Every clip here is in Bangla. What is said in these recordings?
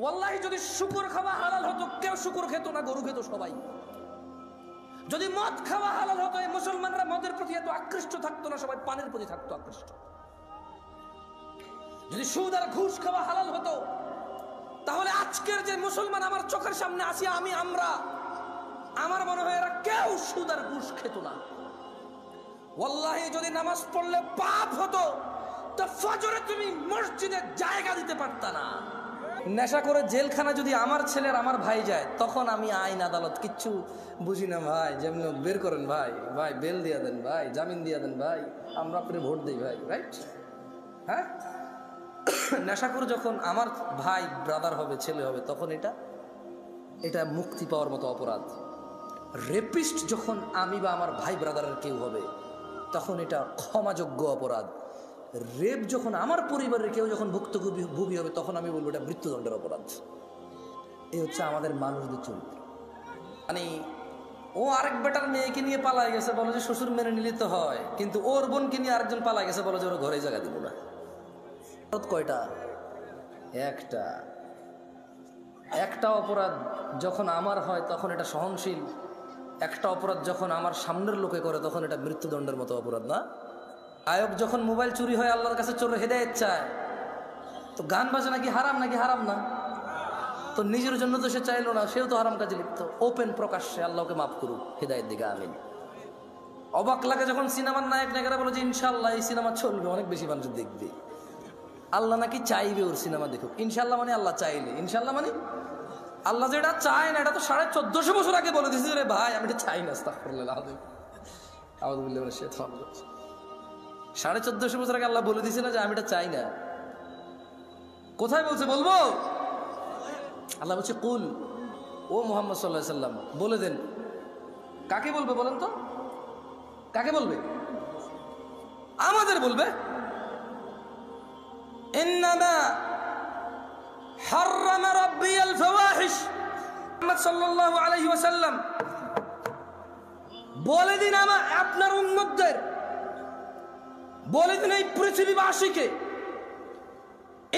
ওয়াল্লাহি যদি শুকর খাওয়া হালাল হতো কেউ শুকর খেত না, গরু খেত সবাই। যদি মদ খাওয়া হালাল হতো এই মুসলমানরা মদের প্রতি এত আকৃষ্ট থাকতো না, সবাই পানের প্রতি থাকতো আকৃষ্ট। যদি সুদ আর ঘুষ খাওয়া হালাল হতো তাহলে আজকের যে মুসলমান আমার চোখের সামনে আসি আমরা আমার মনে হয় এরা কেউ সুদ আর ঘুষ খেত না। ওয়াল্লাহি যদি নামাজ পড়লে পাপ হতো তো ফজরে তুমি মসজিদে জায়গা দিতে পারতা না। নেশা করে জেলখানা যদি আমার ছেলের আমার ভাই যায় তখন আমি আইন আদালত কিচ্ছু বুঝি না ভাই, যেমন বের করেন ভাই, ভাই বেল দিয়া দেন ভাই, জামিন দিয়া দেন ভাই, আমরা আপনি ভোট দিই ভাই, রাইট? হ্যাঁ, নেশা করে যখন আমার ভাই ব্রাদার হবে, ছেলে হবে, তখন এটা মুক্তি পাওয়ার মতো অপরাধ। রেপিস্ট যখন আমি বা আমার ভাই ব্রাদারের কেউ হবে তখন এটা ক্ষমাযোগ্য অপরাধ। রেপ যখন আমার পরিবারের কেউ যখন ভুক্তভোগী হবে তখন আমি বলবো এটা মৃত্যুদণ্ডের অপরাধ। এই হচ্ছে আমাদের মানুষদের চরিত্র। মানে ও আরেক বেটার মেয়েকে নিয়ে পালায় গেছে, বলো যে শ্বশুর মেনে নিলে তো হয়, কিন্তু ওর বোনকে নিয়ে আরেকজন পালায় গেছে, বলো যে ওর ঘরে জায়গা দিব না। কয়টা? একটা অপরাধ যখন আমার হয় তখন এটা সহনশীল, একটা অপরাধ যখন আমার সামনের লোকে করে তখন এটা মৃত্যুদণ্ডের মতো অপরাধ না? আয়োগ যখন মোবাইল চুরি হয় আল্লাহর কাছে চোর হেদায়েত চায়, তো গান বাজনা কি হারাম নাকি হারাম না? তো নিজের জন্য তো সে চাইলো না, সেও তো হারাম কাজে লিপ্ত। ওপেন প্রকাশ্যে আল্লাহকে মাফ করুক, হেদায়েত দিকে আমিন। অবাক লাগে যখন সিনেমার নায়ক নায়িকারা বলে যে ইনশাআল্লাহ এই সিনেমা চলবে, অনেক বেশি মানুষ দেখবে, আল্লাহ নাকি চাইবে ওর সিনেমা দেখুক। ইনশাআল্লাহ মানে আল্লাহ চাইলে, ইনশাআল্লাহ মানে আল্লাহ যেটা চায় না এটা তো 1450 বছর আগে বলে দিয়েছে রে ভাই, আমি এটা চাই না। আস্তাগফিরুল্লাহ আযীম, আউযু বিল্লাহি মিনাশ শাইতানির রাজীম। 1450 বছর আগে আল্লাহ বলে দিয়েছে না যে আমি এটা চাই না? কোথায় বলছে? বলবো? আল্লাহ বলছে কুল, ও মুহাম্মদ সাল্লাল্লাহু আলাইহি সাল্লাম বলে দেন। কাকে বলবে বলেন তো? কাকে বলবে? আমাদের বলবে। ইন্নামা হাররামা রাব্বিয়াল ফাওয়াহিশ, মুহাম্মদ সাল্লাল্লাহু আলাইহি ওয়াসাল্লাম বলে দিন আপনার উম্মতদের, বলে দিন এই পৃথিবীবাসীকে,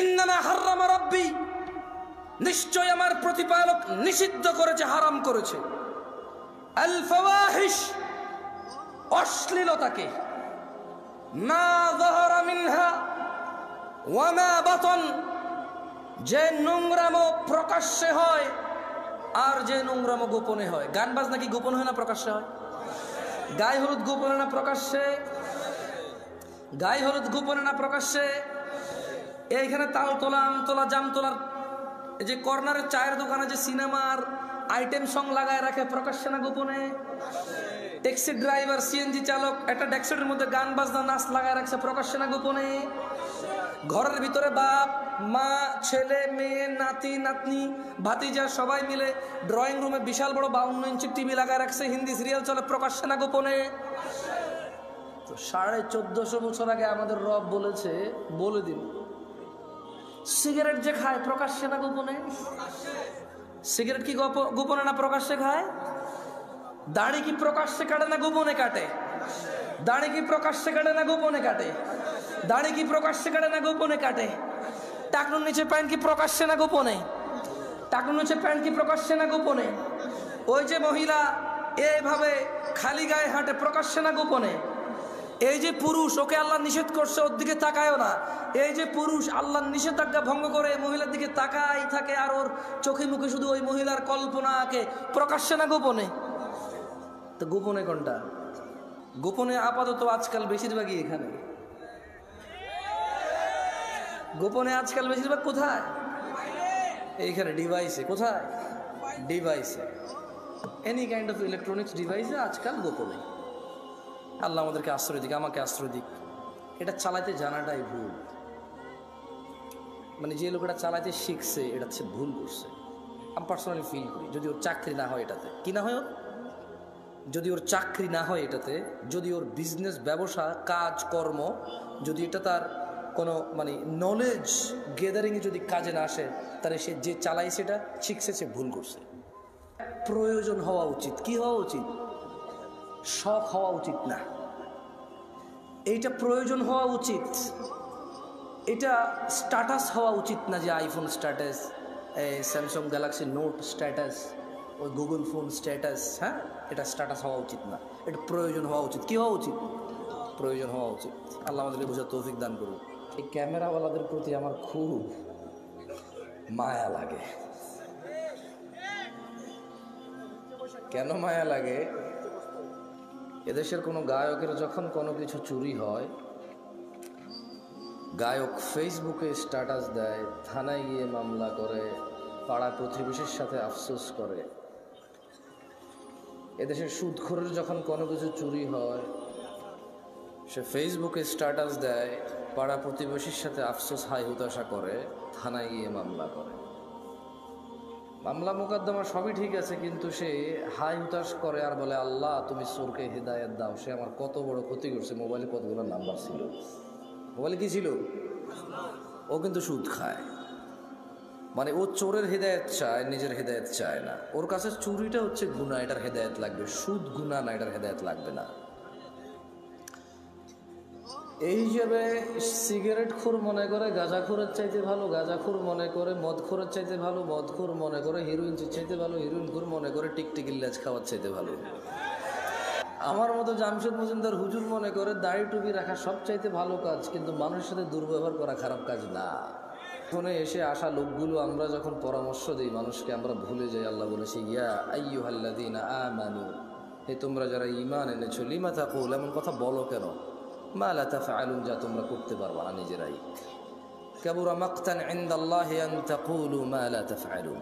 ইন্নামা হাররামা রাব্বি, নিশ্চয় আমার প্রতিপালক নিষিদ্ধ করেছে, হারাম করেছে, আল ফাওয়াহিশ, অশ্লীলতাকে, মা যাহারা মিনহা ওয়া মা বাতন, যে নোংরামো প্রকাশ্যে হয় আর যে নোংরামো গোপনে হয়। গান বাজনা কি গোপন হয় না প্রকাশ্যে হয়? গায়ে হলুদ গোপনে না প্রকাশ্যে? গায়ে হলুদ গোপনে না প্রকাশ্যে? এইখানে তাল তোলা, আম তোলা, জাম তোলার এই যে কর্নারের চায়ের দোকানে যে সিনেমার আইটেম সং লাগায় রাখে, প্রকাশ্যে না গোপনে? ট্যাক্সি ড্রাইভার, সিএনজি চালক একটা ডেস্কের মধ্যে গান বাজনা নাচ লাগায় রাখছে, প্রকাশ্যে না গোপনে? ঘরের ভিতরে বাপ মা, ছেলে মেয়ে, নাতি নাতনি, ভাতিজা সবাই মিলে ড্রয়িং রুমে বিশাল বড় 52 ইঞ্চি টিভি লাগায় রাখছে, হিন্দি সিরিয়াল চলে, প্রকাশ্যে না গোপনে? তো 1450 বছর আগে আমাদের রব বলেছে, বলে দিন সিগারেট যে খায় প্রকাশ্যে না গোপনে? সিগারেট কি গোপনে না প্রকাশ্যে খায়? দাড়ি কি প্রকাশ্যে কাটে না গোপনে কাটে? দাড়ি কি প্রকাশ্যে কাটে না গোপনে কাটে? দাড়ি কি প্রকাশ্যে কাটে না গোপনে কাটে? টাকনুর নিচে প্যান্ট কি প্রকাশ্যে না গোপনে? টাকনুর নিচে প্যান্ট কি প্রকাশ্যে না গোপনে? ওই যে মহিলা এইভাবে খালি গায়ে হাঁটে, প্রকাশ্যে না গোপনে? এই যে পুরুষ, ওকে আল্লাহ নিষেধ করছে ওর দিকে তাকায়ও না, এই যে পুরুষ আল্লাহর নিষেধাজ্ঞা ভঙ্গ করে মহিলার দিকে তাকাই থাকে আর ওর চোখে মুখে শুধু ওই মহিলার কল্পনা আঁকে, প্রকাশ্যে না গোপনে? তো গোপনে কোনটা? গোপনে আপাতত আজকাল বেশিরভাগই এখানে। গোপনে আজকাল বেশিরভাগ কোথায়? এইখানে ডিভাইসে। কোথায়? ডিভাইসে, এনি কাইন্ড অফ ইলেকট্রনিক্স ডিভাইসে আজকাল গোপনে। আল্লাহ আমাদেরকে আশ্রয় দিক, আমাকে আশ্রয় দিক। এটা চালাইতে জানাটাই ভুল। মানে যে লোকটা চালাইতে শিখছে এটা হচ্ছে ভুল করছে, আমি পার্সোনালি ফিল করি। যদি ওর চাকরি না হয় এটাতে, কি না হয় ওর, যদি ওর চাকরি না হয় এটাতে, যদি ওর বিজনেস, ব্যবসা, কাজ কর্ম, যদি এটা তার কোনো মানে নলেজ গেদারিংয়ে যদি কাজে না আসে, তাহলে সে যে চালাইছে এটা শিখছে, সে ভুল করছে। প্রয়োজন হওয়া উচিত। কি হওয়া উচিত? শখ হওয়া উচিত না, এইটা প্রয়োজন হওয়া উচিত। এটা স্ট্যাটাস হওয়া উচিত না যে আইফোন স্ট্যাটাস, এই স্যামসাং গ্যালাক্সি নোট স্ট্যাটাস, ওই গুগল ফোন স্ট্যাটাস, হ্যাঁ, এটা স্ট্যাটাস হওয়া উচিত না, এটা প্রয়োজন হওয়া উচিত। কী হওয়া উচিত? প্রয়োজন হওয়া উচিত। আল্লাহ আমাদেরকে বোঝার তৌফিক দান করুন। এই ক্যামেরাওয়ালাদের প্রতি আমার খুব মায়া লাগে। কেন মায়া লাগে? এদেশের কোনো গায়কের যখন কোনো কিছু চুরি হয়, গায়ক ফেসবুকে স্ট্যাটাস দেয়, থানায় গিয়ে মামলা করে, পাড়া প্রতিবেশীর সাথে আফসোস করে। এদেশের সুদখোরের যখন কোনো কিছু চুরি হয়, সে ফেসবুকে স্ট্যাটাস দেয়, পাড়া প্রতিবেশীর সাথে আফসোস হাই হুতাশা করে, থানায় গিয়ে মামলা করে। মামলা মোকদ্দমা সবই ঠিক আছে, কিন্তু সে হাই হুতাশ করে আর বলে, আল্লাহ তুমি চোরকে হেদায়েত দাও, সে আমার কত বড় ক্ষতি করছে। মোবাইলে কতগুলো নাম্বার ছিল, মোবাইলে কি ছিল? ও কিন্তু সুদ খায়। মানে ও চোরের হেদায়েত চায়, নিজের হেদায়েত চায় না। ওর কাছে চুরিটা হচ্ছে গুনাহ, এটার হেদায়েত লাগবে। সুদ গুনাহ না, এটার হেদায়েত লাগবে না। এই হিসেবে সিগারেটখোর মনে করে গাঁজাখোরের চাইতে ভালো, গাঁজাখোর মনে করে মদখোরের চাইতে ভালো, মদখোর মনে করে হিরোইন চাইতে ভালো, হিরোইনখোর মনে করে টিকটিকির লেজ খাওয়ার চাইতে ভালো। আমার মতো জামশেদ মজুমদার হুজুর মনে করে দাড়ি টুপি রাখা সব চাইতে ভালো কাজ, কিন্তু মানুষের সাথে দুর্ব্যবহার করা খারাপ কাজ না। এখানে এসে আসা লোকগুলো আমরা যখন পরামর্শ দিই মানুষকে, আমরা ভুলে যাই আল্লাহ বলেছে, ইয়া আইয়ুহাল্লাযীনা আমানু, হে তোমরা যারা ঈমান এনেছো, লিমা তাকুল, এমন কথা বলো কেন, মা লা তাফআলুন, যা তোমরা করতে পারবা না নিজেরাই। কাবুরা মাকতান ইনদাল্লাহি আন তাকুলু মা লা তাফআলুন,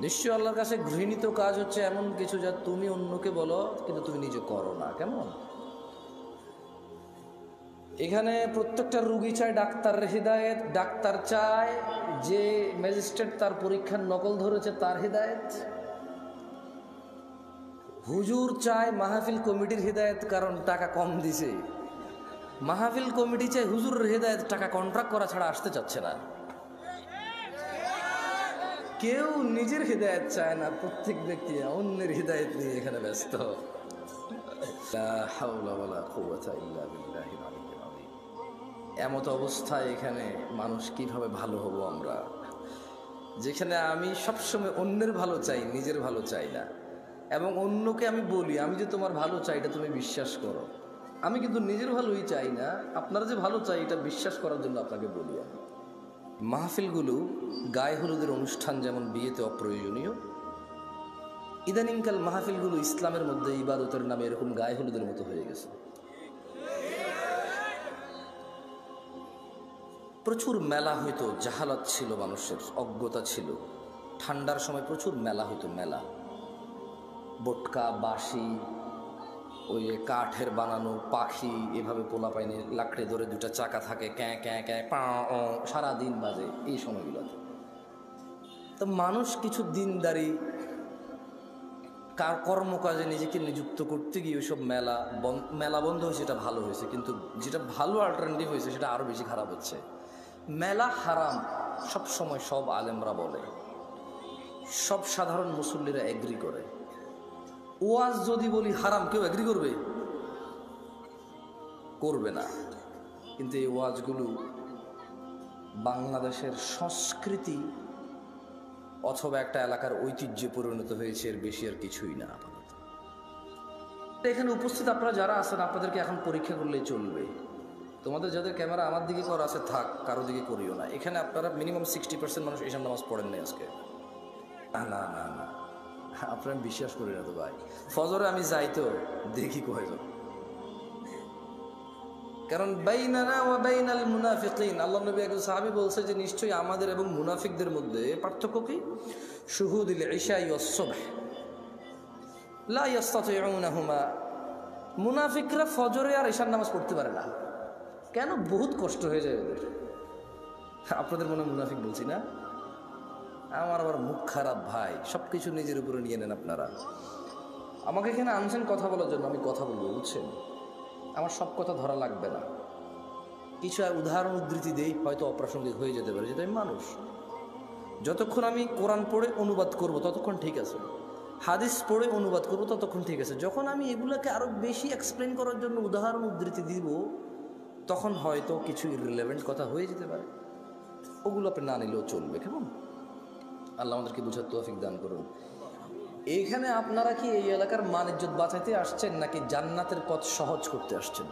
নিশ্চয় আল্লাহর কাছে ঘৃণিত কাজ হচ্ছে এমন কিছু যা তুমি অন্যকে বলো কিন্তু তুমি নিজে করো না। কেমন? এখানে প্রত্যেকটা রুগী চায় ডাক্তারের হিদায়েত, ডাক্তার চায় যে ম্যাজিস্ট্রেট তার পরীক্ষার নকল ধরেছে তার হিদায়েত, হুজুর চায় মাহফিল কমিটির হিদায়েত কারণ টাকা কম দিছে, মাহফিল কমিটি চায় হুজুরের হিদায়েত, টাকা কন্ট্রাক্ট করা ছাড়া আসতে চাচ্ছে না। কেউ নিজের হিদায়েত চায় না, প্রত্যেক ব্যক্তি অন্যের হিদায়েত নিয়ে এখানে ব্যস্ত। লা হাওলা ওয়ালা কুওয়াতা ইল্লা বিল্লাহিল আলিয়্যিল আযীম। এমত অবস্থায় এখানে মানুষ কিভাবে ভালো হব আমরা, যেখানে আমি সবসময় অন্যের ভালো চাই, নিজের ভালো চাই না, এবং অন্যকে আমি বলি আমি যে তোমার ভালো চাই এটা তুমি বিশ্বাস করো। আমি কিন্তু নিজের ভালোই চাই না, আপনারা যে ভালো চাই এটা বিশ্বাস করার জন্য আপনাকে বলি। আমি মাহফিলগুলো গায়ে হলুদের অনুষ্ঠান যেমন বিয়েতে অপ্রয়োজনীয়, ইদানিংকাল মাহফিলগুলো ইসলামের মধ্যে ইবাদতের নামে এরকম গায়ে হলুদের মতো হয়ে গেছে। প্রচুর মেলা হইতো, জাহালাত ছিল, মানুষের অজ্ঞতা ছিল। ঠান্ডার সময় প্রচুর মেলা হইতো, মেলা, বটকা, বাঁশি, ওই কাঠের বানানো পাখি, এভাবে পোলা পাইনে লাকড়ে ধরে দুটা চাকা থাকে, ক্যাঁ ক্যাঁ ক্যাঁ পা, সারাদিন বাজে এই সময়গুলোতে। তো মানুষ কিছু দিনদারি কর্মকাজে নিজেকে নিযুক্ত করতে গিয়ে ওইসব মেলা বন্ধ হয়েছে, এটা ভালো হয়েছে, কিন্তু যেটা ভালো অল্টারনেটিভ হয়েছে সেটা আরও বেশি খারাপ হচ্ছে। মেলা হারাম সব সময় সব আলেমরা বলে, সব সাধারণ মুসল্লিরা এগ্রি করে। ওয়াজ যদি বলি হারাম, কেউ এগ্রি করবে? করবে না। কিন্তু এই ওয়াজগুলো বাংলাদেশের সংস্কৃতি অথবা একটা এলাকার ঐতিহ্যে পরিণত হয়েছে, এর বেশি আর কিছুই না। এখানে উপস্থিত আপনারা যারা আছেন আপনাদেরকে এখন পরীক্ষা করলেই চলবে। তোমাদের যাদের ক্যামেরা আমার দিকে করা আছে থাক, কারো দিকে করিও না। এখানে আপনারা মিনিমাম 60% মানুষ এসব নামাজ পড়েন নাই আজকে। না না না না, আপনারা বিশ্বাস করি না তো ভাই। ফজরে আমি যাই তো দেখি কয়জন, কারণ বাইনানা ওয়া বাইনাল মুনাফিকিন, আল্লাহ নবী একজন সাহাবী বলছে যে নিশ্চয়ই আমাদের এবং মুনাফিকদের মধ্যে পার্থক্য কি? শুহুদুল ইশা ওয়াস সুবহ লা ইস্তাতিউনাহুমা, মুনাফিকরা ফজরে আর ইশার নামাজ পড়তে পারে না। কেন? বহুত কষ্ট হয়ে যায় ওদের। আপনাদের মনে মুনাফিক বলছি না? আমার আবার মুখ খারাপ ভাই, সব কিছু নিজের উপরে নিয়ে নেন আপনারা। আমাকে এখানে আনছেন কথা বলার জন্য, আমি কথা বলবো, বুঝছেন? আমার সব কথা ধরা লাগবে না, কিছু উদাহরণ উদ্ধৃতি দেই, হয়তো অপ্রাসঙ্গিক হয়ে যেতে পারে, যেটা আমি মানুষ। যতক্ষণ আমি কোরআন পড়ে অনুবাদ করব ততক্ষণ ঠিক আছে, হাদিস পড়ে অনুবাদ করব ততক্ষণ ঠিক আছে। যখন আমি এগুলোকে আরও বেশি এক্সপ্লেন করার জন্য উদাহরণ উদ্ধৃতি দিব তখন হয়তো কিছু ইররিলেভেন্ট কথা হয়ে যেতে পারে, ওগুলো আপনি না নিলেও চলবে। কেমন? আল্লাহ আমাদেরকে বুঝার তৌফিক দান করুন। এইখানে আপনারা কি এই এলাকার মান ইজ্জত বাঁচাইতে আসছেন নাকি জান্নাতের পথ সহজ করতে আসছেন?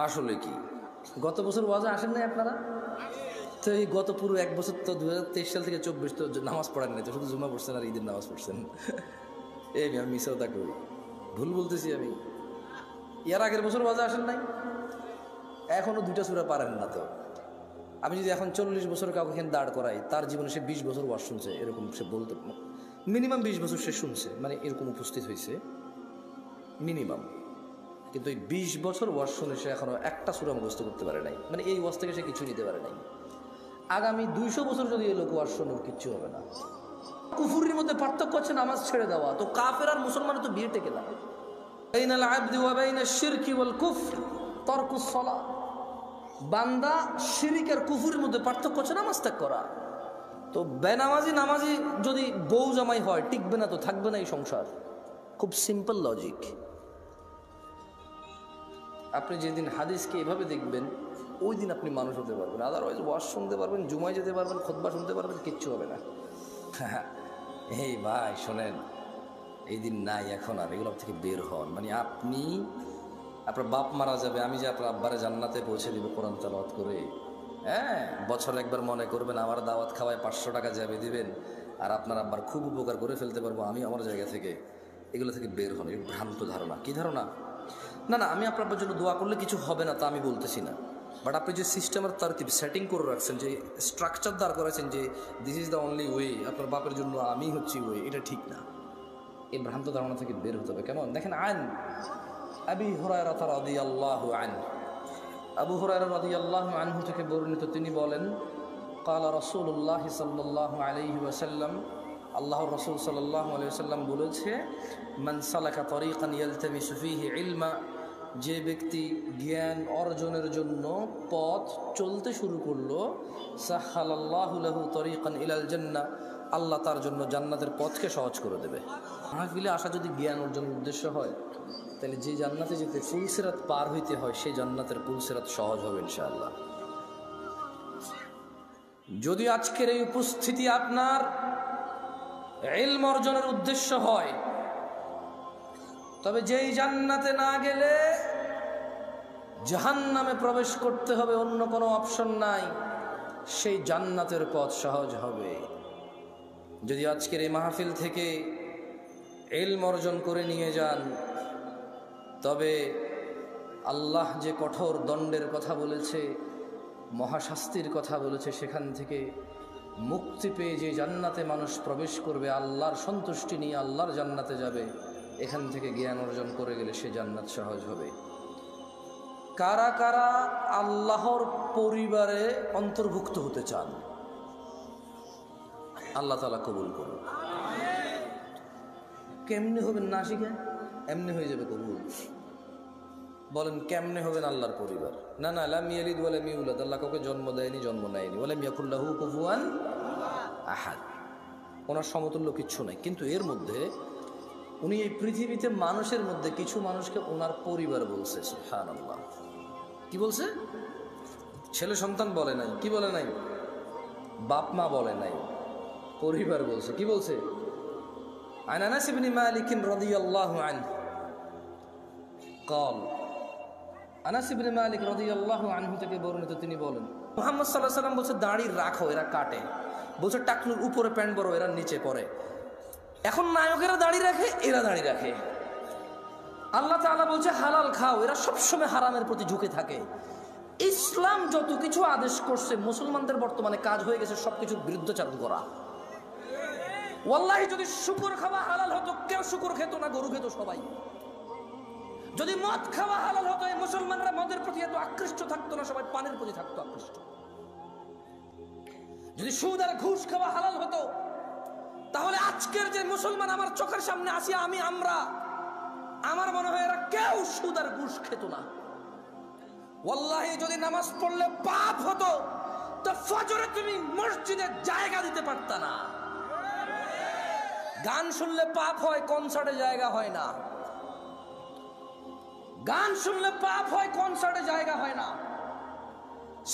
আসলে কি গত বছর ওয়াজে আসেন নাই আপনারা? তো এই গত পুরো এক বছর তো 2023 সাল থেকে 24 তো নামাজ পড়েন নাই, তো শুধু জুমা পড়ছেন আর ঈদের নামাজ পড়ছেন। এই আমি মিসাওতা করি, ভুল বলতেছি আমি? এর আগের বছর ওয়াজে আসেন নাই, এখনো 2টা সূরা পারেন না। তো আমি যদি এখন 40 বছর কাউকে এখানে দাঁড় করাই, তার জীবনে সে 20 বছর ওয়াজ শুনছে, এরকম সে বলতে মিনিমাম 20 বছর সে শুনছে, মানে এরকম উপস্থিত হয়েছে মিনিমাম। কিন্তু এই 20 বছর ওয়াজ শুনে সে এখনো একটা সূরা মুখস্থ করতে পারে নাই, মানে এই ওয়াজ থেকে সে কিছু নিতে পারে নাই। আগামী 200 বছর যদি এই লোক ওয়াজ শুনে কিচ্ছু হবে না। কুফুরির মধ্যে পার্থক্য হচ্ছে নামাজ ছেড়ে দেওয়া। তো কাফের আর মুসলমানের তো বিয়ে টেকে না। বাইনাল আবদি ওয়া বাইনাশ শিরকি ওয়াল কুফর তারকুস সালাহ। বান্দা শিরিক আর কুফুরের মধ্যে পার্থক্য হচ্ছে নামাজ ত্যাগ করা। তো বেনামাজি নামাজি যদি বউ জামাই হয়, টিকবে না, তো থাকবে না এই সংসার। খুব সিম্পল লজিক। আপনি যেদিন হাদিসকে এভাবে দেখবেন, ওই দিন আপনি মানুষ হতে পারবেন। আদারওয়াইজ ওয়াজ শুনতে পারবেন, জুমায় যেতে পারবেন, খুতবা শুনতে পারবেন, কিচ্ছু হবে না। এই ভাই শোনেন, এই দিন নাই এখন আর, এগুলো থেকে বের হন। মানে আপনি, আপনার বাপ মারা যাবে, আমি যে আপনার আব্বারে জান্নাতে পৌঁছে দিব কোরআন তেলাওয়াত করে। হ্যাঁ, বছর একবার মনে করবেন আমার দাওয়াত খাওয়ায় 500 টাকা যাবে দিবেন, আর আপনার আব্বার খুব উপকার করে ফেলতে পারবো আমি আমার জায়গা থেকে। এগুলো থেকে বের হন। এটা ভ্রান্ত ধারণা। কি ধারণা? না না, আমি আপনার জন্য দোয়া করলে কিছু হবে না তা আমি বলতেছি না, বাট আপনি যে সিস্টেমের তারতিব সেটিং করে রাখছেন, যে স্ট্রাকচার দাঁড় করেছেন যে this is the only way, আপনার বাপের জন্য আমি হচ্ছি ওয়ে, এটা ঠিক না। এই ভ্রান্ত ধারণা থেকে বের হতে হবে। কেমন দেখেন, আন আবি হুরায়রা রাদিয়াল্লাহু আনহু, আবু হুরায়রা রাদিয়াল্লাহু আনহু থেকে বর্ণিত, তিনি বলেন, ক্বালা রাসূলুল্লাহ সাল্লাল্লাহু আলাইহি ওয়াসাল্লাম, আল্লাহর রাসূল সাল্লাল্লাহু আলাইহি ওয়াসাল্লাম বলেছে, মান সালাকা তরিকান ইয়ালতামিসু ফীহি ইলমা, যে ব্যক্তি জ্ঞান অর্জনের জন্য পথ চলতে শুরু করলো, সাহহালাল্লাহু লাহু তরিকান ইলাল জান্নাহ, আল্লাহ তার জন্য জান্নাতের পথকে সহজ করে দেবে। মাহফিলে আসা যদি জ্ঞান অর্জনের উদ্দেশ্য হয়, তাহলে যে জান্নাতে যেতে ফুলসিরাত পার হইতে হয়, সেই জান্নাতের ফুলসিরাত সহজ হবে ইনশাআল্লাহ। যদি আজকের এই উপস্থিতি আপনার ইলম অর্জনের উদ্দেশ্য হয়, তবে যেই জান্নাতে না গেলে জাহান্নামে প্রবেশ করতে হবে, অন্য কোনো অপশন নাই, সেই জান্নাতের পথ সহজ হবে। যদি আজকের এই মাহফিল থেকে ইলম অর্জন করে নিয়ে যান, তবে আল্লাহ যে কঠোর দণ্ডের কথা বলেছে, মহাশাস্তির কথা বলেছে, সেখান থেকে মুক্তি পেয়ে যে জান্নাতে মানুষ প্রবেশ করবে, আল্লাহর সন্তুষ্টি নিয়ে আল্লাহর জান্নাতে যাবে, এখান থেকে জ্ঞান অর্জন করে গেলে সে জান্নাত সহজ হবে। কারা কারা আল্লাহর পরিবারে অন্তর্ভুক্ত হতে চান? আল্লাহ তাআলা কবুল করুন। কেমনে হবেন না শিখে? এমনি হয়ে যাবে কবুল। বলেন কেমনে হবেন আল্লাহর পরিবার? না না, লাম ইয়ালিদ ওয়া লাম ইউলাদ, আল্লাহ কাউকে জন্ম দেয়নি, জন্ম নেয়নি। ওয়া লাম ইয়াকুল লাহু কুফুয়ান আহাদ, ওনার সমতুল্য কিচ্ছু নাই। কিন্তু এর মধ্যে উনি এই পৃথিবীতে মানুষের মধ্যে কিছু মানুষকে ওনার পরিবার বলছে। সুবহানাল্লাহ। কি বলছে? ছেলে সন্তান বলে নাই, কি বলে নাই? বাপ মা বলে নাই, পরিবার বলছে। কি বলছে? আন আনাস ইবনে মালিক রাদিয়াল্লাহু আনহু قال, আনাস ইবনে মালিক রাদিয়াল্লাহু আনহু থেকে বর্ণিত, তিনি বলেন, মুহাম্মদ সাল্লাল্লাহু আলাইহি ওয়াসাল্লাম বলছে, দাড়ি রাখো, এরা কাটে। বলছে টাকনুর উপরে প্যান্ট বড়, এরা নিচে পড়ে। এখন নায়কেরা দাড়ি রাখে, এরা দাড়ি রাখে। আল্লাহ তাআলা বলছে হালাল খাও, এরা সবসময় হারামের প্রতি ঝুঁকে থাকে। ইসলাম যত কিছু আদেশ করছে, মুসলমানদের বর্তমানে কাজ হয়ে গেছে সবকিছুর বিরুদ্ধাচরণ করা। ওয়াল্লাহি যদি শুকর খাওয়া হালাল হতো, কেউ শুকর খেত না, গরু খেত সবাই। যদি মদ খাওয়া হালাল হতো, এই মুসলমানরা মদের প্রতি এত আকৃষ্ট থাকতো না, সবাই পানের প্রতি থাকতো আকৃষ্ট। যদি সুদ আর ঘুষ খাওয়া হালাল হতো, তাহলে আজকের যে মুসলমান আমার চোখের সামনে আসি, আমরা, আমার মনে হয় এরা কেউ সুদ আর ঘুষ খেত না। ওয়াল্লাহি যদি নামাজ পড়লে পাপ হতো, তো ফজরে তুমি মসজিদে জায়গা দিতে পারতা না। গান শুনলে পাপ হয়, কনসার্টে জায়গা হয় না। গান শুনলে পাপ হয়, কনসার্টে জায়গা হয় না।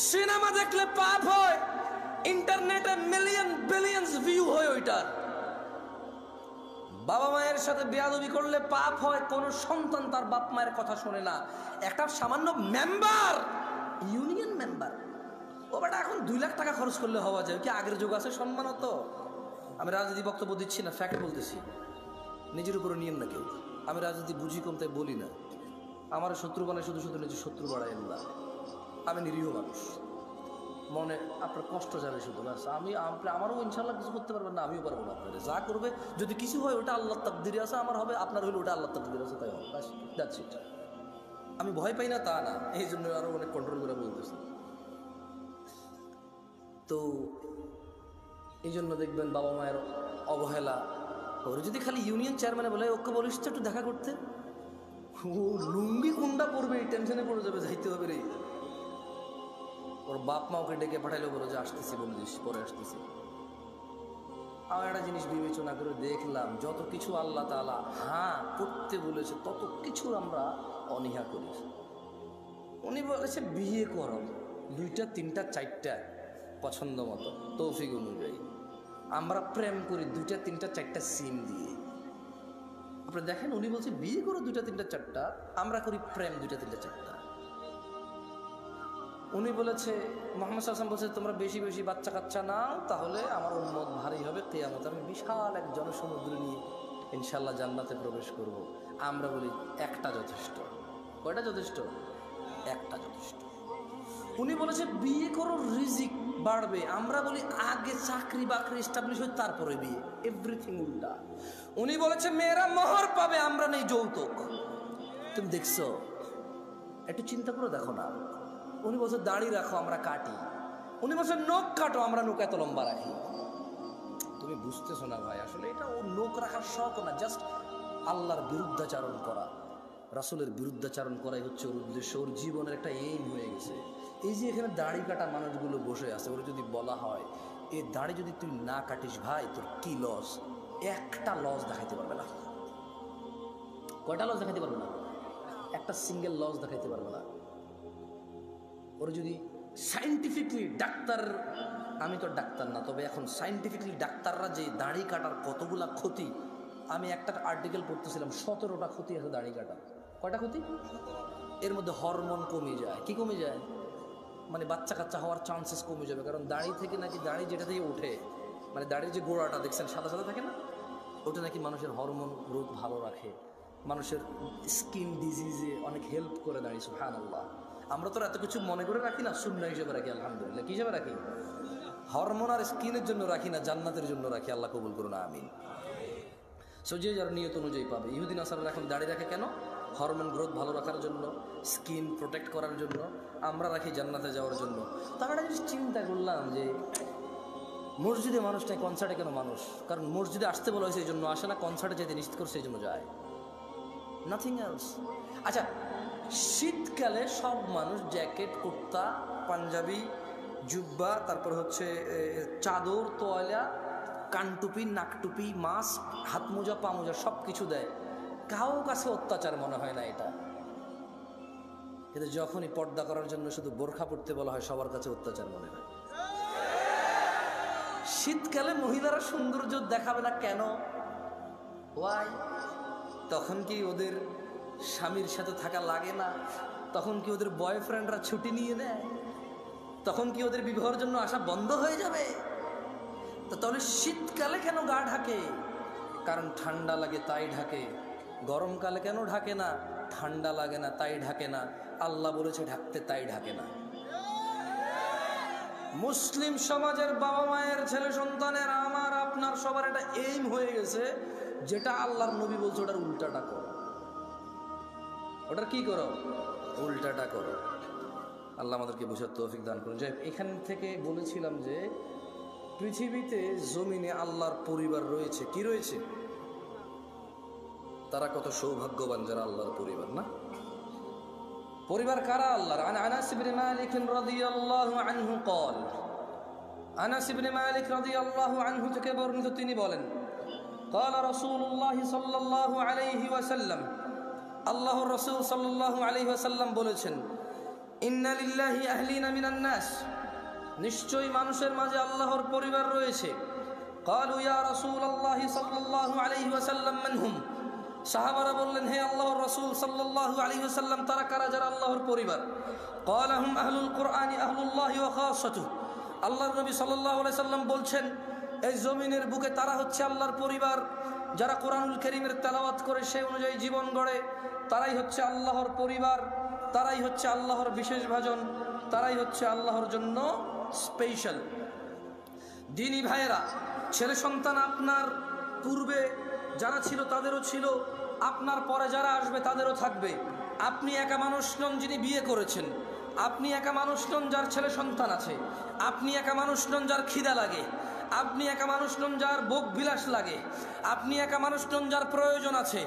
সিনেমা দেখলে পাপ হয়, ইন্টারনেটে মিলিয়ন বিলিয়ন্স ভিউ হয় ওইটার। বাবা মায়ের সাথে বেয়াদবি করলে পাপ হয়, কোন সন্তান তার বাপ মায়ের কথা শোনে না। একটা সামান্য মেম্বার, ইউনিয়ন মেম্বার, ও বেটা এখন 2 লাখ টাকা খরচ করলে হওয়া যায় কি? আগের যুগ আছে সম্মানত। আমি রাজনীতি বক্তব্য দিচ্ছি না, ফ্যাক্ট বলতেছি, নিজের উপরে নিয়েন না কেউ। আমি রাজনীতি বুঝি কম তাই বলি না। আমার শত্রু বানায় শুধু শুধু নিজের শত্রু বাড়াইন না। আমি নিরীহ মানুষ, মনে আপনার কষ্ট যাবে শুধু, ব্যাস। আমারও ইনশাল্লাহ কিছু করতে পারবেন না, আমিও পারবো না। আপনাদের যা করবে, যদি কিছু হয় ওটা আল্লাহর তাকদিরে আছে, আমার হবে, আপনার হইলে ওটা আল্লাহর তাকদিরে আছে, তাই হবে, ব্যাস, দ্যাটস ইট। আমি ভয় পাই না তা না, এই জন্য আরো অনেক কন্ট্রোল করে বলতেছি। তো এই জন্য দেখবেন বাবা মায়ের অবহেলা। ওর যদি খালি ইউনিয়ন চেয়ারম্যানে বলে ওকে বলিস তো একটু দেখা করতে, ও লুঙ্গি কোনটা পড়বে এই টেনশনে পড়ে যাবে, যাইতে হবে রে। ওর বাপ মা ওকে ডেকে পাঠাইলো, বলো যে আসতেছি, বলে দিস পরে আসতেছি। আমি একটা জিনিস বিবেচনা করে দেখলাম, যত কিছু আল্লাহ তাআলা হ্যাঁ করতে বলেছে তত কিছু আমরা অনীহা করি। উনি বলেছে বিয়ে করো 2টা 3টা 4টা পছন্দ মতো তৌফিক অনুযায়ী। আমরা প্রেম করি 2টা 3টা 4টা সিম দিয়ে। আপনি দেখেন, উনি বলছে বিয়ে করো 2টা 3টা 4টা, আমরা করি প্রেম 2টা 3টা 4টা। উনি বলেছে, মুহাম্মদ সাল্লাল্লাহু আলাইহি ওয়াসাল্লাম বলছে তোমরা বেশি বেশি বাচ্চা কাচ্চা নাও, তাহলে আমার উম্মত ভারী হবে কিয়ামতে, আমি বিশাল এক জনসমুদ্র নিয়ে ইনশাআল্লাহ জান্নাতে প্রবেশ করব। আমরা বলি একটা যথেষ্ট। কয়টা যথেষ্ট? একটা যথেষ্ট। উনি বলেছে বিয়ে করো রিজিক বাড়বে, আমরা বলি আগে চাকরি বাকরি এস্টাবলিশ হয় তারপরে বিয়ে। এভরিথিং উল্টা। উনি বলেছে মেয়েরা মোহর পাবে, আমরা নেই যৌতুক। তুমি দেখছো? একটু চিন্তা করে দেখো না। উনি বলছে দাড়ি রাখো, আমরা কাটি। উনি বলছে নখ কাটো, আমরা নখ এত লম্বা রাখি। তুমি বুঝতেছো না ভাই, আসলে এটা ওর নখ রাখার শখ না, জাস্ট আল্লাহর বিরুদ্ধাচারণ করা, রাসূলের বিরুদ্ধাচারণ করাই হচ্ছে ওর উদ্দেশ্য। ওর জীবনের একটা এইম হয়ে গেছে। এই যে এখানে দাড়ি কাটা মানুষগুলো বসে আছে, ওর যদি বলা হয় এই দাড়ি যদি তুই না কাটিস ভাই তোর কি লস, একটা লস দেখাইতে পারবে না। কয়টা লস দেখাইতে পারবে না? একটা সিঙ্গেল লস দেখাইতে পারবে না। ওর যদি সাইন্টিফিকলি ডাক্তার, আমি তো ডাক্তার না, তবে এখন সাইন্টিফিকলি ডাক্তাররা যে দাড়ি কাটার কতগুলা ক্ষতি, আমি একটা আর্টিকেল পড়তেছিলাম, 17টা ক্ষতি আছে দাড়ি কাটার। কয়টা ক্ষতি? এর মধ্যে হরমোন কমে যায়। কি কমে যায়? মানে বাচ্চা কাচ্চা হওয়ার চান্সেস কমে যাবে, কারণ দাড়ি থেকে নাকি, দাড়ি যেটা থেকে ওঠে, মানে দাড়ির যে গোড়াটা দেখছেন সাদা সাদা থাকে না, ওটা নাকি মানুষের হরমোন গ্রোথ ভালো রাখে, মানুষের স্কিন ডিজিজে অনেক হেল্প করে দাঁড়িয়ে। সুবহানাল্লাহ। আমরা তো এত কিছু মনে করে রাখি না, সুন্নাহ হিসেবে রাখি। আলহামদুলিল্লাহ। কি হিসেবে রাখি? হরমোন আর স্কিনের জন্য রাখি না, জান্নাতের জন্য রাখি। আল্লাহ কবুল করুন, আমিন। সো যে যার নিয়ত অনুযায়ী পাবে। ইহুদি নাসারারা এখন দাড়ি রাখে কেন? হরমোন গ্রোথ ভালো রাখার জন্য, স্কিন প্রোটেক্ট করার জন্য। আমরা রাখি জান্নাতে যাওয়ার জন্য। তার একটা জিনিস চিন্তা করলাম যে মসজিদে মানুষ নাই, কনসার্টে কেন মানুষ? কারণ মসজিদে আসতে বলা হয়েছে এই জন্য আসে না, কনসার্টে যেতে নিশ্চিত করছে এই জন্য যায়, নাথিং এলস। আচ্ছা, শীতকালে সব মানুষ জ্যাকেট, কুর্তা, পাঞ্জাবি, জুব্বা, তারপর হচ্ছে চাদর, তোয়ালা, কানটুপি, নাকটুপি, মাস্ক, হাত মোজা, পা মোজা সব কিছু দেয়। কারো কাছে অত্যাচার মনে হয় না এটা। কিন্তু যখনই পর্দা করার জন্য শুধু বোরখা পড়তে বলা হয়, সবার কাছে অত্যাচার মনে হয়। শীতকালে মহিলারা সৌন্দর্য দেখাবে না কেন? ওয়াই? তখন কি ওদের স্বামীর সাথে থাকা লাগে না? তখন কি ওদের বয়ফ্রেন্ডরা ছুটি নিয়ে নেয়? তখন কি ওদের বিবাহের জন্য আসা বন্ধ হয়ে যাবে? তো তাহলে শীতকালে কেন গা ঢাকে? কারণ ঠান্ডা লাগে তাই ঢাকে। গরমকালে কেন ঢাকে না? ঠান্ডা লাগে না তাই ঢাকে না। আল্লাহ বলেছে ঢাকতে, তাই ঢাকে না। মুসলিম সমাজের বাবা মায়ের ছেলে সন্তানের, আমার আপনার সবার এটা এইম হয়ে গেছে, যেটা আল্লাহর নবী বলছে ওটার উল্টাটা করো। ওটার কি করো? উল্টাটা করো। আল্লাহ আমাদেরকে বোঝার তৌফিক দান করুন। যাই, এখান থেকে বলেছিলাম যে পৃথিবীতে জমিনে আল্লাহর পরিবার রয়েছে। কি রয়েছে? তারা কত সৌভাগ্যবান যারা আল্লাহর পরিবার। না, পরিবার কারা? আল্লাহর। আনাস ইবনে মালিক রাদিয়াল্লাহু আনহু قال, আনাস ইবনে মালিক রাদিয়াল্লাহু আনহু থেকে বর্ণিত, তিনি বলেন, قال رسول الله صلى الله عليه وسلم, আল্লাহর রাসূল সাল্লাল্লাহু আলাইহি ওয়াসাল্লাম বলেছেন, ইন্না লিল্লাহি আহলিনা মিনান নাস, নিশ্চয়ই মানুষের মাঝে আল্লাহর পরিবার রয়েছে। ক্বালু ইয়া রাসূলুল্লাহ সাল্লাল্লাহু আলাইহি ওয়াসাল্লাম মান হুম? সাহাবারা বললেন, হে আল্লাহর রাসূল সাল্লাল্লাহু আলাইহি ওয়াসাল্লাম, তারা কারা যারা আল্লাহর পরিবার? ক্বালা হুম আহলুল কুরআনি আহলুল্লাহি ওয়া খাসাতুহু। আল্লাহর নবী সাল্লাল্লাহু আলাইহি ওয়াসাল্লাম বলছেন, এই জমিনের বুকে তারা হচ্ছে আল্লাহর পরিবার, যারা কোরআনুল কারীমের তেলাওয়াত করে সেই অনুযায়ী জীবন গড়ে, তারাই হচ্ছে আল্লাহর পরিবার, তারাই হচ্ছে আল্লাহর বিশেষ ভাজন, তারাই হচ্ছে আল্লাহর জন্য স্পেশাল। দিনী ভাইয়েরা, ছেলে সন্তান আপনার পূর্বে যারা ছিল তাদেরও ছিল, আপনার পরে যারা আসবে তাদেরও থাকবে। আপনি একা মানুষ নন যিনি বিয়ে করেছেন, আপনি একা মানুষ নন যার ছেলে সন্তান আছে, আপনি একা মানুষ নন যার খিদা লাগে, আপনি একা মানুষ নন যার ভোগ বিলাস লাগে, আপনি একা মানুষ নন যার প্রয়োজন আছে।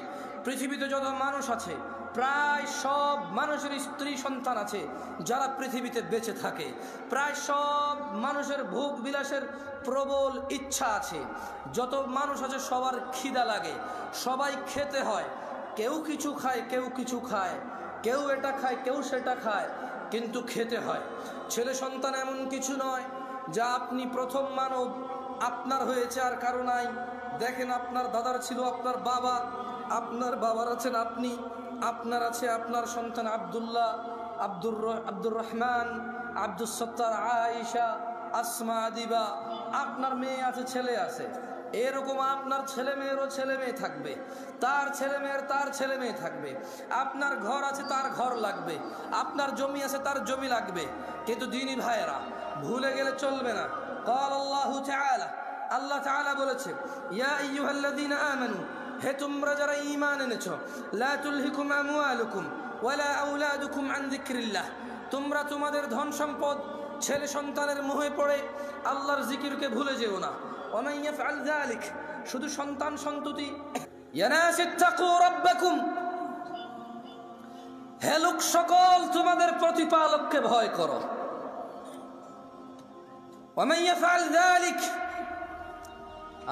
পৃথিবীতে যত মানুষ আছে প্রায় সব মানুষের স্ত্রী সন্তান আছে যারা পৃথিবীতে বেঁচে থাকে। প্রায় সব মানুষের ভোগ বিলাসের প্রবল ইচ্ছা আছে। যত মানুষ আছে সবার খিদা লাগে, সবাই খেতে হয়। কেউ কিছু খায়, কেউ কিছু খায়, কেউ এটা খায়, কেউ সেটা খায়, কিন্তু খেতে হয়। ছেলে সন্তান এমন কিছু নয় যা আপনি প্রথম মানব, আপনার হয়েছে আর কারো নাই। দেখেন, আপনার দাদার ছিল আপনার বাবা, আপনার বাবার আছেন আপনি, আপনার আছে আপনার সন্তান আব্দুল্লাহ, আব্দুর রহমান, আব্দুস সত্তার, আয়েশা, আসমা, দিবা। আপনার মেয়ে আছে, ছেলে আছে, এরকম আপনার ছেলে মেয়েরও ছেলে মেয়ে থাকবে, তার ছেলে মেয়ের তার ছেলে মেয়ে থাকবে। আপনার ঘর আছে, তার ঘর লাগবে, আপনার জমি আছে, তার জমি লাগবে। কিন্তু দিনী ভাইয়েরা, ভুলে গেলে চলবে না। ক্বাল আল্লাহু তাআলা, আল্লাহ তাআলা বলেছে, ইয়া আইয়ুহাল্লাযীনা আমানু, হে তোমরা যারা ঈমান এনেছো, লা তুলহিকুম আমওয়ালুকুম ওয়ালা আওলাদুকুম আন যিকরিল্লাহ, তোমরা তোমাদের ধন সম্পদ ছেলে সন্তানের মোহে পড়ে আল্লাহর জিকিরকে ভুলে যেও না। ওয়া মান ইয়াফআল যালিক, শুধু সন্তান সন্ততি। ইয়া নাস ইত্তাকু রাব্বাকুম, হে লোক সকল, তোমাদের প্রতিপালককে ভয় করো। ওয়া মান ইয়াফআল যালিক,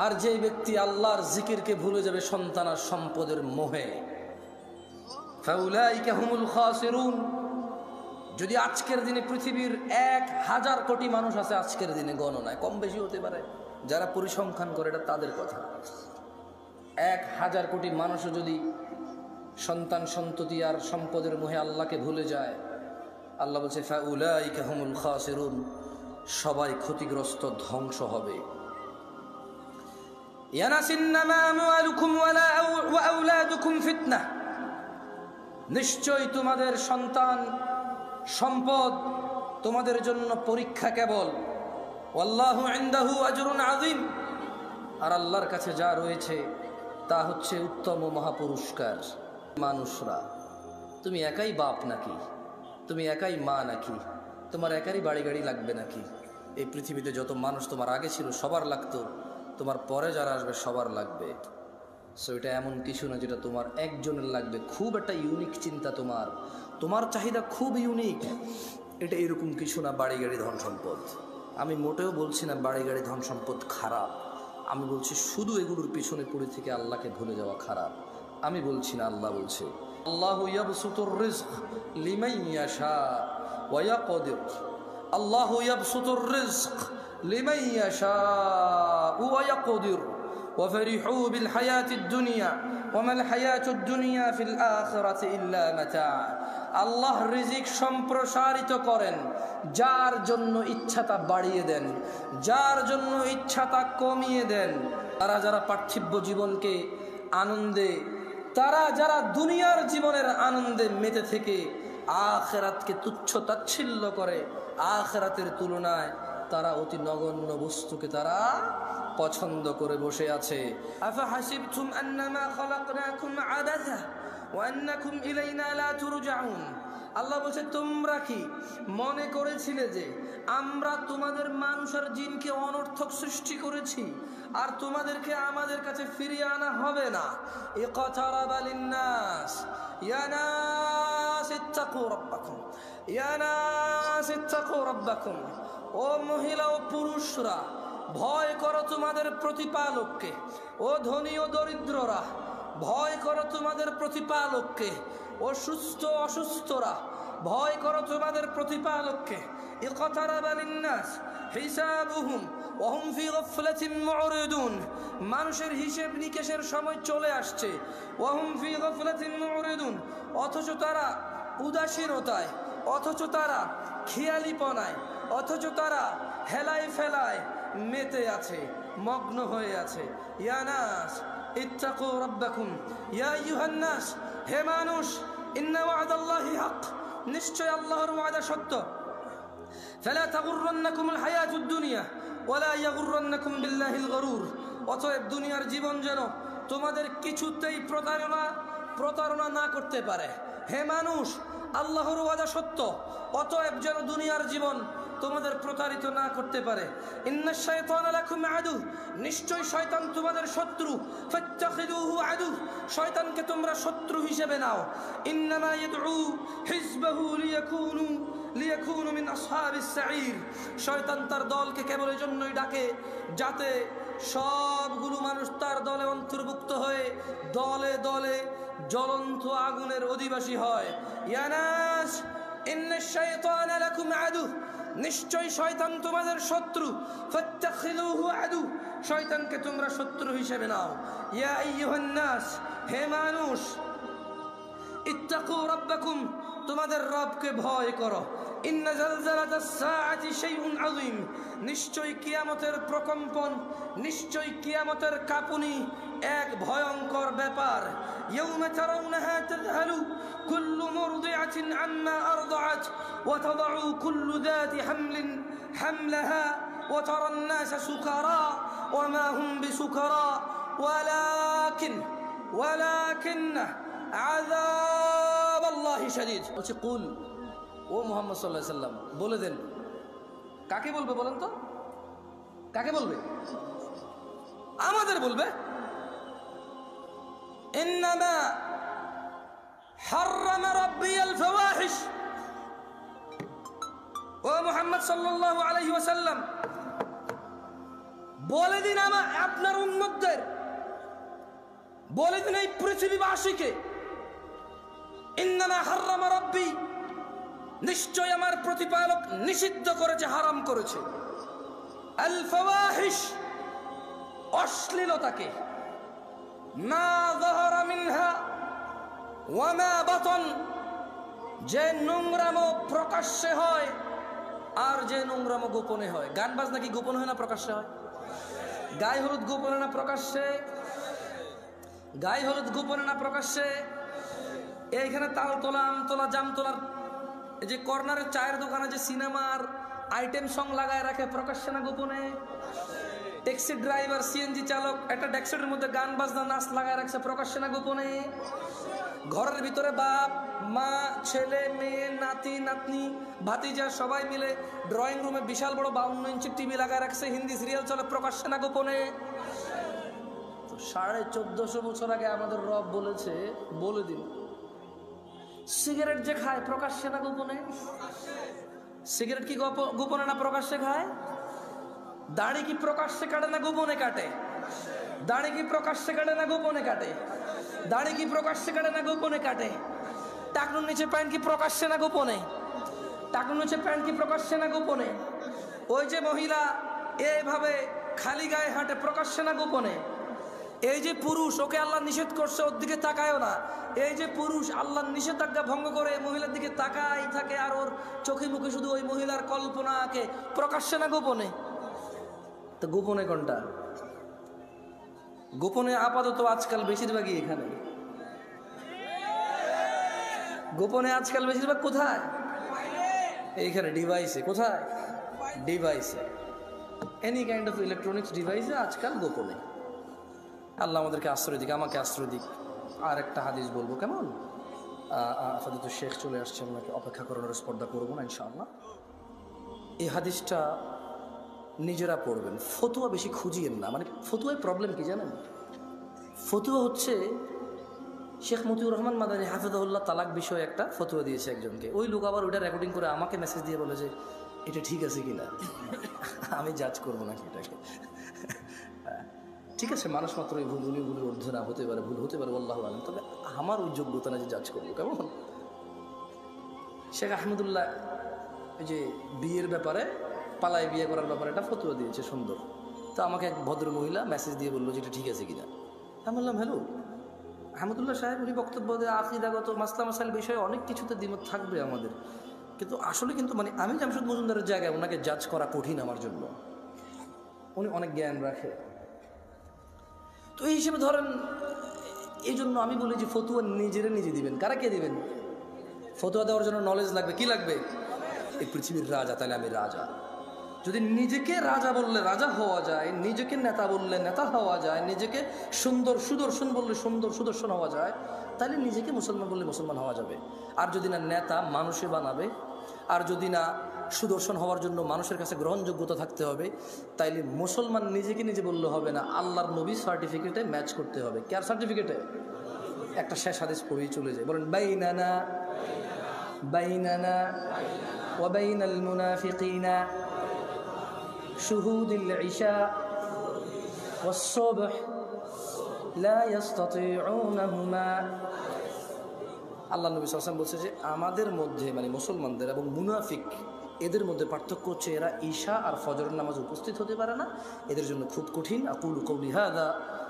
আর যে ব্যক্তি আল্লাহর জিকিরকে ভুলে যাবে সন্তান আর সম্পদের মোহে, ফাউলাইকা হুমুল খাসিরুন। যদি আজকের দিনে পৃথিবীর 1000 কোটি মানুষ আছে, আজকের দিনে গণনায় কম বেশি হতে পারে, যারা পরিসংখ্যান করে এটা তাদের কথা, 1000 কোটি মানুষও যদি সন্তান সন্ততি আর সম্পদের মোহে আল্লাহকে ভুলে যায়, আল্লাহ বলছে ফাউলাইকা হুমুল খাসিরুন, সবাই ক্ষতিগ্রস্ত, ধ্বংস হবে। নিশ্চয় তোমাদের সন্তান সম্পদ তোমাদের জন্য পরীক্ষা কেবল। ওয়াল্লাহু ইনদাহু আজরুন আযীম, আর আল্লাহর কাছে যা রয়েছে তা হচ্ছে উত্তম মহাপুরস্কার। মানুষরা, তুমি একাই বাপ নাকি? তুমি একাই মা নাকি? তোমার একারই বাড়ি গাড়ি লাগবে নাকি? এই পৃথিবীতে যত মানুষ তোমার আগে ছিল সবার লাগতো, তোমার পরে যারা আসবে সবার লাগবে। সো এটা এমন কিছু না যেটা তোমার একজনের লাগবে। খুব একটা ইউনিক চিন্তা, তোমার চাহিদা খুব ইউনিক, এটা এরকম কিছু না। বাড়ি গাড়ি ধন সম্পদ, আমি মোটেও বলছি না বাড়ি গাড়ি ধন সম্পদ খারাপ, আমি বলছি শুধু এগুলোর পিছনে পড়ে থেকে আল্লাহকে ভুলে যাওয়া খারাপ। আমি বলছি না, আল্লাহ বলছে, আল্লাহু ইয়াবসুতুর রিজক লিমান ইয়াশা ওয়া ইয়াকদির। আল্লাহু ইয়াবসুতুর রিজক লিমান ইয়াশা ওয়া ইয়াকদির ওয়া ফারিহু বিল হায়াতিদ দুনিয়া ওয়া মাল হায়াতুদ দুনিয়া ফিল আখিরাতি ইল্লা মাতা। আল্লাহ রিজিক সম্প্রসারিত করেন, যার জন্য ইচ্ছা তা বাড়িয়ে দেন, যার জন্য ইচ্ছা তা কমিয়ে দেন। তারা যারা পার্থিব জীবনকে আনন্দে, তারা যারা দুনিয়ার জীবনের আনন্দে মেতে থেকে আখিরাতকে তুচ্ছ তাচ্ছিল্য করে, আখিরাতের তুলনায় তারা অতি নগণ্য বস্তুকে তারা পছন্দ করে বসে আছে। আফা হাসিবতুম আন্নামা খালাকনাকুম আবাসা ওয়া আন্নাকুম ইলাইনা লা তুরজাউন। আল্লাহ বলছে, তোমরা কি মনে করেছিলে যে আমরা তোমাদের মানুষের জিনকে অনর্থক সৃষ্টি করেছি আর তোমাদেরকে আমাদের কাছে ফিরিয়ে আনা হবে না? ইকতারাবা লিন্নাস ইয়া নাস ইত্তাকু রাব্বাকুম ইয়া নাস ইত্তাকু রাব্বাকুম। ও মহিলা ও পুরুষরা, ভয় করো তোমাদের প্রতিপালককে। ও ধনী ও দরিদ্ররা, ভয় করো তোমাদের প্রতিপালককে। ও সুস্থ অসুস্থরা, ভয় করো তোমাদের প্রতিপালককে। ইকতারাবা লিন্নাস হিসাবুহুম ওয়া হুম ফি গাফলাতিন মুরিদুন, মানুষের হিসাব নিকেশের সময় চলে আসছে। ওয়া হুম ফি গাফলাতিন মুরিদুন, অথচ তারা উদাসীনতায়, অথচ তারা খেয়ালিপনায়, অথচ তারা হেলায় ফেলায় মেতে আছে, মগ্ন হয়ে আছে। ইয়া নাস ইত্তাকু রাব্বাকুম, ইয়া আইয়ুহান নাস, হে মানুষ, ইন্না ওয়াদাল্লাহি হক, নিশ্চয় আল্লাহর ওয়াদা সত্য। ফালা তাগুররান্নাকুমুল হায়াতুদ দুনিয়া ওয়ালা ইয়াগুররান্নাকুম বিল্লাহিল গরুর, অতএব দুনিয়ার জীবন যেন তোমাদের কিছুতেই প্রতারণা না করতে পারে। হে মানুষ, আল্লাহর ওয়াদা সত্য, অতএব যেন দুনিয়ার জীবন তোমাদের প্রতারিত না করতে পারে। ইন্নাশ শাইতানা লাকুম আদু, নিশ্চয় শয়তান তোমাদের শত্রু। ফাত্তাখিদুহু আদু, শয়তানকে তোমরা শত্রু হিসেবে নাও। ইন্নামা ইয়াদউ হিজবাহু লিয়াকুনু মিন আসহাবিস সাঈর, শয়তান তার দলকে কেবল এজন্যই ডাকে যাতে সবগুলো মানুষ তার দলে অন্তর্ভুক্ত হয়ে দলে দলে জ্বলন্ত আগুনের অধিবাসী হয়। ইয়া নাস ইন্নাশ শাইতানা লাকুম আদু, নিশ্চয় শয়তান তোমাদের শত্রু। ফাত্তাখিদুহু আদু, শয়তানকে তোমরা শত্রু হিসেবে নাও। ইয়া আইয়ুহান নাস, হে মানুষ, ইত্তাকু রাব্বাকুম, তোমাদের রবকে ভয় করো। ইন্না জালজালাতাস সাআতি শাইউন আযীম, নিশ্চয় কিয়ামতের প্রকম্পন, নিশ্চয় কিয়ামতের কাঁপুনি এক ভয়ঙ্কর ব্যাপার। ইয়াউমা তারাউনাহা তাযহালু কুল্লু মুরদিআতিন আম্মা আরদাআত ওয়া তাদাউ কুল্লু যাতি হামলিন হামলাহা ওয়া তারান নাসা সুকারা ওয়া মা হুম বিসুকারা ওয়ালাকিন্না আযাবাল্লাহি শাদীদ। বলছে কুল, ও মুহাম্মদ সাল্লাল্লাহু আলাইহি সাল্লাম, বলে দেন। কাকে বলবে বলেন তো? কাকে বলবে? আমাদের বলবে। ইন্নামা হাররামা রাব্বিয়াল ফাওয়াহিশ, ও মুহাম্মদ সাল্লাল্লাহু আলাইহি ওয়াসাল্লাম, বলে দিন আপনার উম্মতদের, বলে দিন এই পৃথিবীবাসীকে, ইন্নামা হাররামা রাব্বি, নিশ্চয় আমার প্রতিপালক নিষিদ্ধ করেছে, হারাম করেছে, আল ফাওয়াহিশ, অশ্লীলতাকে, মা যাহারা মিনহা ওয়া মা বাতন, যে নোংরামো প্রকাশ্যে হয় আর যে নোংরামো গোপনে হয়। গান বাজনা কি গোপন হয় না প্রকাশ্যে হয়? গায়ে হলুদ গোপনে না প্রকাশ্যে? গায়ে হলুদ গোপনে না প্রকাশ্যে? এইখানে তালতলা, আমতলা, জামতলার এই যে কর্নারের চায়ের দোকানে যে সিনেমার আইটেম সং লাগায় রাখে, প্রকাশ্যে না গোপনে? ট্যাক্সি ড্রাইভার, সিএনজি চালক একটা ডেস্কের মধ্যে গান বাজনা নাচ লাগায় রাখছে, প্রকাশ্যে না গোপনে? ঘরের ভিতরে বাপ মা, ছেলে মেয়ে, নাতি নাতনি, ভাতিজা সবাই মিলে ড্রয়িং রুমে বিশাল বড় 52 ইঞ্চি টিভি লাগায় রাখছে, হিন্দি সিরিয়াল চলে, প্রকাশ্যে না গোপনে? 1450 বছর আগে আমাদের রব বলেছে, বলে দিন, সিগারেট যে খায় প্রকাশ্যে না গোপনে? সিগারেট কি গোপনে না প্রকাশ্যে খায়? দাড়ি কি প্রকাশ্যে কাটে না গোপনে কাটে? দাড়ি কি প্রকাশ্যে কাটে না গোপনে কাটে? দাড়ি কি প্রকাশ্যে কাটে না গোপনে কাটে? টাকনুর নিচে প্যান্ট কি প্রকাশ্যে না গোপনে? টাকনুর নিচে প্যান্ট কি প্রকাশ্যে না গোপনে? ওই যে মহিলা এইভাবে খালি গায়ে হাঁটে, প্রকাশ্যে না গোপনে? এই যে পুরুষ, ওকে আল্লাহ নিষেধ করছে, ওর দিকে তাকায়ও না, এই যে পুরুষ আল্লাহর নিষেধাজ্ঞা ভঙ্গ করে মহিলার দিকে তাকাই থাকে আর ওর চোখে মুখে শুধু ওই মহিলার কল্পনা আঁকে, প্রকাশ্যে না গোপনে? তো গোপনে কোনটা? গোপনে আপাতত আজকাল বেশিরভাগই এখানে। গোপনে আজকাল বেশিরভাগ কোথায়? এইখানে ডিভাইসে। কোথায়? ডিভাইসে। এনি কাইন্ড অফ ইলেকট্রনিক্স ডিভাইসে আজকাল গোপনে। আল্লাহ আমাদেরকে আশ্রয় দিক, আমাকে আশ্রয় দিক। আর একটা হাদিস বলবো, কেমন? আপাতত শেখ চলে আসছে, আপনাকে অপেক্ষা করানোর স্পর্ধা করবো না ইনশাআল্লাহ। এই হাদিসটা নিজেরা পড়বেন, ফতুয়া বেশি খুঁজিয়েন না। মানে ফতুয়ায় প্রবলেম কি জানেন? ফতুয়া হচ্ছে শেখ মতিউর রহমান মাদানী হাফিজাহুল্লাহ তালাক বিষয়ে একটা ফতুয়া দিয়েছে একজনকে, ওই লোক আবার ওইটা রেকর্ডিং করে আমাকে মেসেজ দিয়ে বলে যে এটা ঠিক আছে কিনা। আমি জাজ করবো নাকি এটাকে? ঠিক আছে, মানুষ মাত্রই ভুল, উনি ভুলের ঊর্ধ্বে না হতে পারে, ভুল হতে পারে, আল্লাহু আলাম, তবে আমার ওই যোগ্যতা না যে জাজ করবো, কেমন? শেখ আহমদুল্লাহ এই যে বিয়ের ব্যাপারে পালায় বিয়ে করার ব্যাপারে একটা ফতোয়া দিয়েছে সুন্দর। তো আমাকে এক ভদ্র মহিলা মেসেজ দিয়ে বললো যে এটা ঠিক আছে কিনা। আমি বললাম হ্যালো আহমদুল্লাহ সাহেব, উনি বক্তব্য দেয় আকিদাগত মাসলা মাসাইল বিষয়ে অনেক কিছুতে দ্বিমত থাকবে আমাদের, কিন্তু আসলে কিন্তু মানে আমি জামশেদ মজুমদারের জায়গায় ওনাকে জাজ করা কঠিন আমার জন্য, উনি অনেক জ্ঞান রাখে। তো এই হিসেবে ধরেন, এই জন্য আমি বলি যে ফতুয়া নিজেরা নিজে দিবেন। কারা কে দিবেন? ফতুয়া দেওয়ার জন্য নলেজ লাগবে। কি লাগবে? এই পৃথিবীর রাজা, তাহলে আমি রাজা। যদি নিজেকে রাজা বললে রাজা হওয়া যায়, নিজেকে নেতা বললে নেতা হওয়া যায়, নিজেকে সুন্দর সুদর্শন বললে সুন্দর সুদর্শন হওয়া যায়, তাহলে নিজেকে মুসলমান বললে মুসলমান হওয়া যাবে। আর যদি না নেতা মানুষে বানাবে, আর যদি না সুদর্শন হওয়ার জন্য মানুষের কাছে গ্রহণযোগ্যতা থাকতে হবে, তাইলে মুসলমান নিজেকে নিজে বললে হবে না, আল্লাহর নবী সার্টিফিকেটে ম্যাচ করতে হবে। কার সার্টিফিকেটে? একটা শেষ হাদিস পড়েই চলে যায়, বলেন বাইনানা বাইনানা ওয়া বাইনাল মুনাফিকিনা শুহুদুল ইশা ওয়াস সুবহ লা ইস্তাতিউনাহুমা। আল্লাহ নবী সাল্লাল্লাহু আলাইহি ওয়াসাল্লাম বলছে যে আমাদের মধ্যে মানে মুসলমানদের এবং মুনাফিক এদের মধ্যে পার্থক্য হচ্ছে এরা ঈশা আর ফজরের নামাজ উপস্থিত হতে পারে না, এদের জন্য খুব কঠিন। আকুলু কওলি হাযা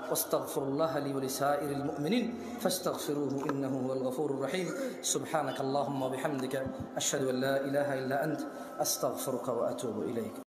ওয়াস্তাগফিরুল্লাহ লি ওয়া লিসাইরিল মুমিনিন ফাস্তাগফিরুহু ইন্নাহু হুয়াল গফুরুর রহিম। সুবহানাকাল্লাহুম্মা ওয়া বিহামদিকা আশহাদু আল্লা ইলাহা ইল্লা আনতা আস্তাগফিরুকা ওয়া আতুবু ইলাইক।